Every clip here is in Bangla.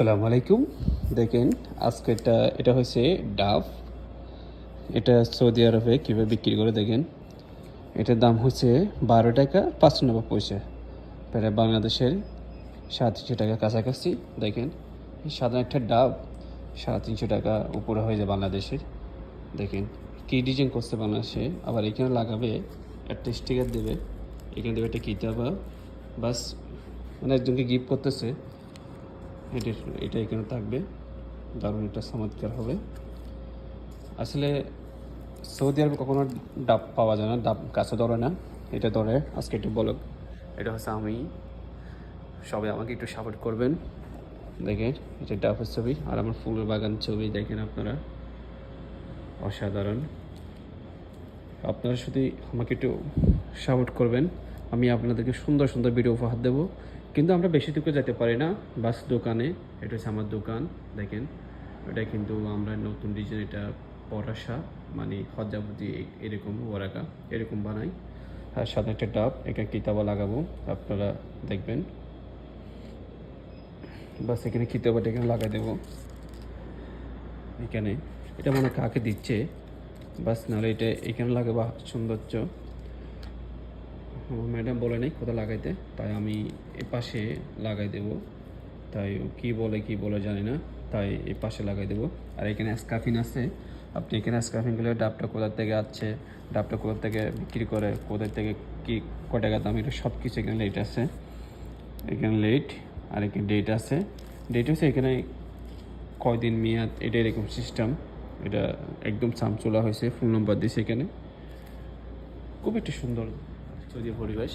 আসসালামু আলাইকুম। দেখেন আজকে এটা হচ্ছে ডাভ। এটা সৌদি আরবে কীভাবে বিক্রি করে দেখেন। এটার দাম হচ্ছে 12 টাকা 95 পয়সা, প্রায় বাংলাদেশের 350 টাকা কাছাকাছি। দেখেন এই সাধারণ একটা ডাব 350 টাকা উপরে হয়ে যায় বাংলাদেশের। দেখেন কী ডিজাইন করছে বাংলাদেশে, আবার এখানে লাগাবে একটা স্টিকার দেবে, এখানে দেবে একটা কিতাব, বাস মানে একজনকে গিফট করতেছে। এটা এটা এখানে থাকবে, দারুণ একটা চমৎকার হবে। আসলে সৌদি আরবে কখনো ডাব পাওয়া যায় না, ডাব কাছে ধরে না, এটা ধরে। আজকে একটু বলো, এটা হচ্ছে আমি, সবাই আমাকে একটু সাপোর্ট করবেন। দেখেন এটা ডাবের ছবি আর আমার ফুলের বাগান ছবি, দেখেন আপনারা, অসাধারণ। আপনারা শুধু আমাকে একটু সাপোর্ট করবেন, আমি আপনাদেরকে সুন্দর সুন্দর ভিডিও উপহার দেবো। কিন্তু আমরা বেশি দূরে যেতে পারি না, বাস দোকানে। এটা হচ্ছে আমার দোকান। দেখেন এটা কিন্তু আমরা নতুন ডিজাইন, এটা পটাশা মানে হজ্জাবতি এরকম ওরাকা এরকম বানাই। আর সাথে একটা ডাব, এখানে কিতাবা লাগাবো, আপনারা দেখবেন। বাস এখানে কিতাবাটা এখানে লাগাই দেবো এখানে। এটা মনে কাকে দিচ্ছে, বাস নাহলে এটা এখানে লাগাবো সৌন্দর্য। আমার ম্যাডাম বলে নেই কোথায় লাগাইতে, তাই আমি এ পাশে লাগাই দেব। তাই কি বলে জানি না, তাই এ পাশে লাগাই দেবো। আর এখানে স্কাফিন আছে, আপনি এখানে স্কাফিনগুলো ডাবটা কোথা থেকে আসছে, ডাবটা কোথা থেকে বিক্রি করে, কোথায় থেকে কী ক টাকা দাম, এটা সব কিছু এখানে লেট আছে। এখানে লেট আর এখানে ডেট আছে। ডেট হচ্ছে এখানে কয়দিন মেয়াদ, এটা এরকম সিস্টেম। এটা একদম চামচোলা হয়েছে, ফুল নম্বর দিয়েছে এখানে। খুব একটি সুন্দর সৌদি পরিবেশ।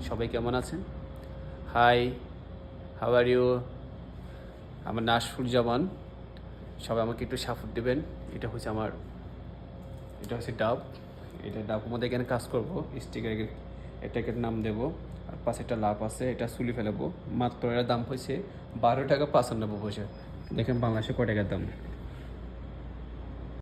সবাই কেমন আছেন? Hi, how are you? আমার নাশফুল জামান। সবাই আমাকে একটু সাপোর্ট দেবেন। এটা হচ্ছে ডাব। এটা ডাবের মধ্যে এখানে কাজ করবো, স্টিকার এটাকে নাম দেবো। আর পাশে একটা লাভ আছে, এটা সুলি ফেলাবো। মাত্র এর দাম হয়েছে 12 টাকা 95 পয়সা। দেখেন বাংলাদেশে কয় টাকার দাম।